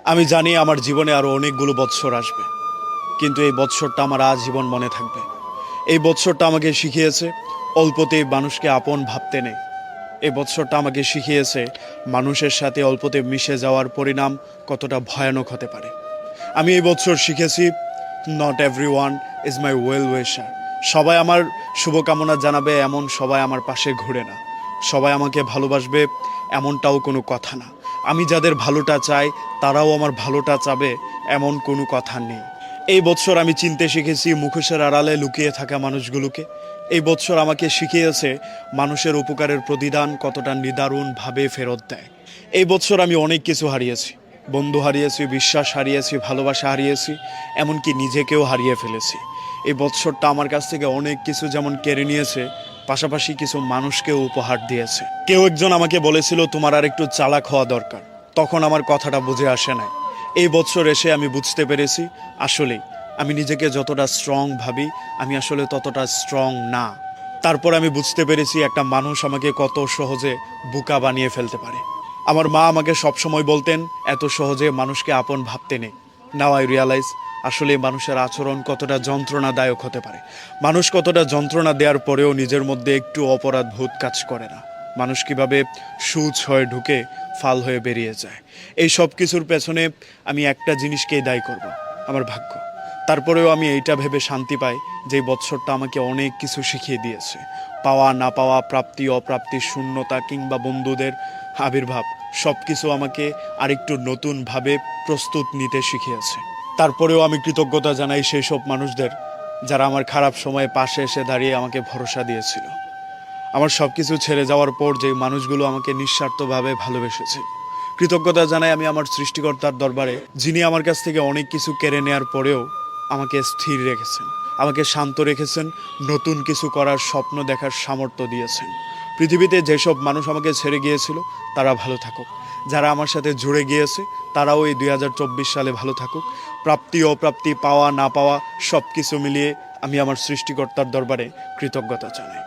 আমি জানি আমার জীবনে আরও অনেকগুলো বৎসর আসবে, কিন্তু এই বৎসরটা আমার আজীবন মনে থাকবে। এই বৎসরটা আমাকে শিখিয়েছে অল্পতেই মানুষকে আপন ভাবতে নেই। এই বৎসরটা আমাকে শিখিয়েছে মানুষের সাথে অল্পতে মিশে যাওয়ার পরিণাম কতটা ভয়ানক হতে পারে। আমি এই বৎসর শিখেছি not every one is my well উইশার। সবাই আমার শুভকামনা জানাবে এমন সবাই আমার পাশে ঘুরে না। সবাই আমাকে ভালোবাসবে এমনটাও কোনো কথা না। আমি যাদের ভালোটা চাই তারাও আমার ভালোটা চাবে এমন কোনো কথা নেই। এই বৎসর আমি চিনতে শিখেছি মুখোশের আড়ালে লুকিয়ে থাকা মানুষগুলোকে। এই বৎসর আমাকে শিখিয়েছে মানুষের উপকারের প্রতিদান কতটা নিদারুণভাবে ফেরত দেয়। এই বৎসর আমি অনেক কিছু হারিয়েছি। বন্ধু হারিয়েছি, বিশ্বাস হারিয়েছি, ভালোবাসা হারিয়েছি, এমনকি নিজেকেও হারিয়ে ফেলেছি। এই বৎসরটা আমার কাছ থেকে অনেক কিছু যেমন কেড়ে নিয়েছে, পাশাপাশি কিছু মানুষকেও উপহার দিয়েছে। কেউ একজন আমাকে বলেছিল তোমার আর একটু চালাক হওয়া দরকার। তখন আমার কথাটা বুঝে আসে নাই। এই বৎসর এসে আমি বুঝতে পেরেছি আসলেই আমি নিজেকে যতটা স্ট্রং ভাবি আমি আসলে ততটা স্ট্রং না। তারপর আমি বুঝতে পেরেছি একটা মানুষ আমাকে কত সহজে বোকা বানিয়ে ফেলতে পারে। আমার মা আমাকে সবসময় বলতেন এত সহজে মানুষকে আপন ভাবতে নেই। নাও আই রিয়ালাইজ আসলে মানুষের আচরণ কতটা যন্ত্রণাদায়ক হতে পারে। মানুষ কতটা যন্ত্রণা দেওয়ার পরেও নিজের মধ্যে একটু অপরাধবোধ কাজ করে না। মানুষ কীভাবে সূচ হয়ে ঢুকে ফাল হয়ে বেরিয়ে যায়। এই সব কিছুর পেছনে আমি একটা জিনিসকেই দায়ী করব, আমার ভাগ্য। তারপরেও আমি এইটা ভেবে শান্তি পাই যে এই বৎসরটা আমাকে অনেক কিছু শিখিয়ে দিয়েছে। পাওয়া না পাওয়া, প্রাপ্তি অপ্রাপ্তি, শূন্যতা কিংবা বন্ধুদের আবির্ভাব সব কিছু আমাকে আরেকটু নতুনভাবে প্রস্তুত নিতে শিখিয়েছে। তারপরেও আমি কৃতজ্ঞতা জানাই সেই সব মানুষদের যারা আমার খারাপ সময়ে পাশে এসে দাঁড়িয়ে আমাকে ভরসা দিয়েছিল। আমার সব কিছু ছেড়ে যাওয়ার পর যে মানুষগুলো আমাকে নিঃস্বার্থভাবে ভালোবেসেছে। কৃতজ্ঞতা জানাই আমি আমার সৃষ্টিকর্তার দরবারে, যিনি আমার কাছ থেকে অনেক কিছু কেড়ে নেওয়ার পরেও আমাকে স্থির রেখেছেন, আমাকে শান্ত রেখেছেন, নতুন কিছু করার স্বপ্ন দেখার সামর্থ্য দিয়েছেন। পৃথিবীতে যেসব মানুষ আমাকে ছেড়ে গিয়েছিল তারা ভালো থাকুক, যারা আমার সাথে জুড়ে গিয়েছে তারাও এই 2024 সালে ভালো থাকুক। প্রাপ্তি অপ্রাপ্তি, পাওয়া না পাওয়া সব কিছু মিলিয়ে আমি আমার সৃষ্টিকর্তার দরবারে কৃতজ্ঞতা জানাই।